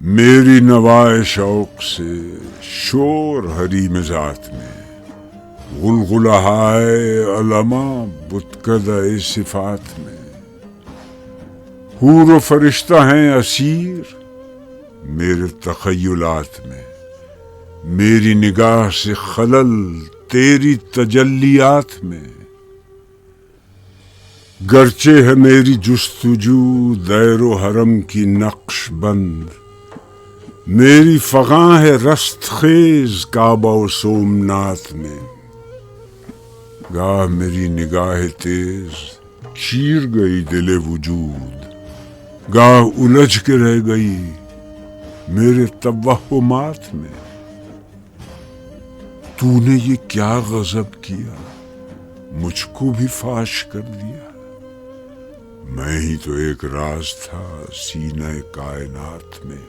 میری نوائے شوق سے شور حریم ذات میں، غلغلہائے علامہ بتکدہ صفات میں، حور و فرشتہ ہیں اسیر میرے تخیلات میں، میری نگاہ سے خلل تیری تجلیات میں، گرچہ ہے میری جستجو دیر و حرم کی نقش بند، میری فغاں ہے رست خیز کعبہ و سومنات میں، گاہ میری نگاہ تیز چیر گئی دل وجود، گاہ الجھ کے رہ گئی میرے توہمات میں، تو نے یہ کیا غضب کیا مجھ کو بھی فاش کر دیا، میں ہی تو ایک راز تھا سینہ کائنات میں۔